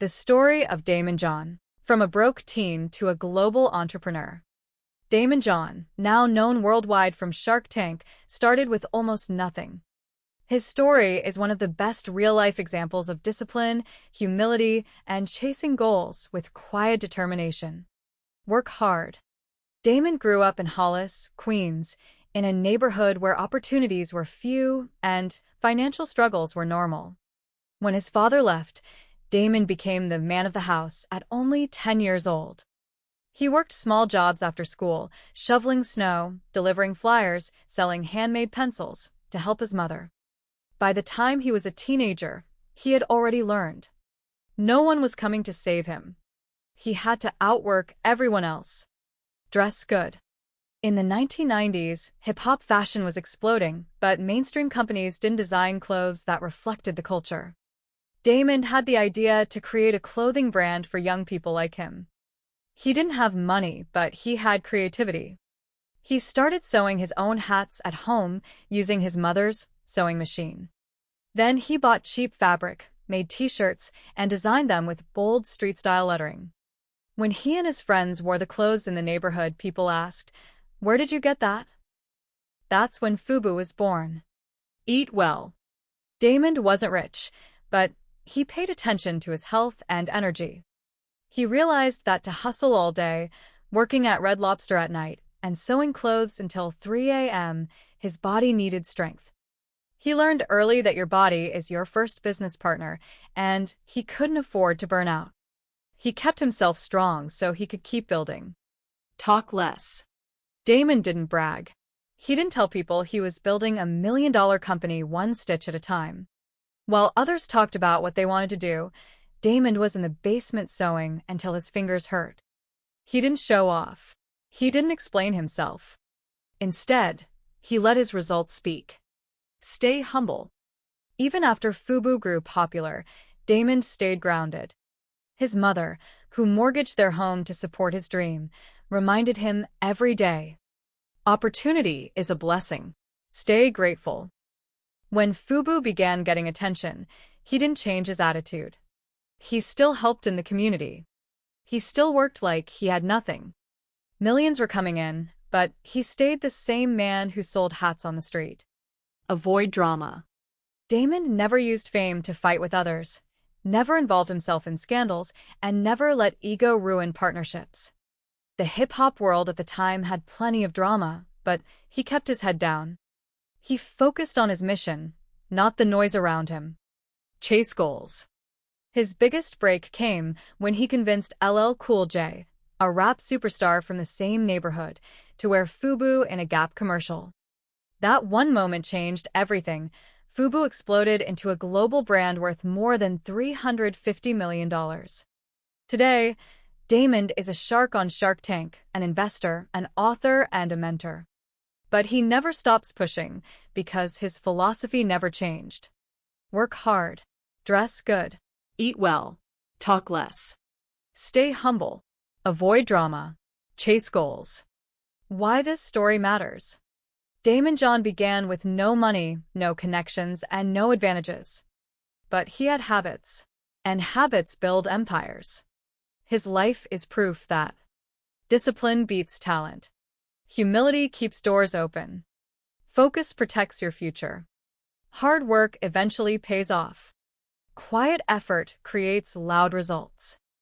The story of Daymond John. From a broke teen to a global entrepreneur. Daymond John, now known worldwide from Shark Tank, started with almost nothing. His story is one of the best real-life examples of discipline, humility, and chasing goals with quiet determination. Work hard. Daymond grew up in Hollis, Queens, in a neighborhood where opportunities were few and financial struggles were normal. When his father left, Daymond became the man of the house at only 10 years old. He worked small jobs after school, shoveling snow, delivering flyers, selling handmade pencils to help his mother. By the time he was a teenager, he had already learned. No one was coming to save him. He had to outwork everyone else. Dress good. In the 1990s, hip-hop fashion was exploding, but mainstream companies didn't design clothes that reflected the culture. Daymond had the idea to create a clothing brand for young people like him. He didn't have money, but he had creativity. He started sewing his own hats at home using his mother's sewing machine. Then he bought cheap fabric, made t-shirts, and designed them with bold street-style lettering. When he and his friends wore the clothes in the neighborhood, people asked, "Where did you get that?" That's when FUBU was born. Eat well. Daymond wasn't rich, but he paid attention to his health and energy. He realized that to hustle all day, working at Red Lobster at night, and sewing clothes until 3 a.m., his body needed strength. He learned early that your body is your first business partner, and he couldn't afford to burn out. He kept himself strong so he could keep building. Talk less. Daymond didn't brag. He didn't tell people he was building a million-dollar company one stitch at a time. While others talked about what they wanted to do, Daymond was in the basement sewing until his fingers hurt. He didn't show off. He didn't explain himself. Instead, he let his results speak. Stay humble. Even after FUBU grew popular, Daymond stayed grounded. His mother, who mortgaged their home to support his dream, reminded him every day, "Opportunity is a blessing. Stay grateful." When FUBU began getting attention, he didn't change his attitude. He still helped in the community. He still worked like he had nothing. Millions were coming in, but he stayed the same man who sold hats on the street. Avoid drama. Daymond never used fame to fight with others, never involved himself in scandals, and never let ego ruin partnerships. The hip-hop world at the time had plenty of drama, but he kept his head down. He focused on his mission, not the noise around him. Chase goals. His biggest break came when he convinced LL Cool J, a rap superstar from the same neighborhood, to wear FUBU in a Gap commercial. That one moment changed everything. FUBU exploded into a global brand worth more than $350 million. Today, Daymond is a shark on Shark Tank, an investor, an author, and a mentor. But he never stops pushing because his philosophy never changed. Work hard, dress good, eat well, talk less. Stay humble, avoid drama, chase goals. Why this story matters. Daymond John began with no money, no connections, and no advantages. But he had habits, and habits build empires. His life is proof that discipline beats talent. Humility keeps doors open. Focus protects your future. Hard work eventually pays off. Quiet effort creates loud results.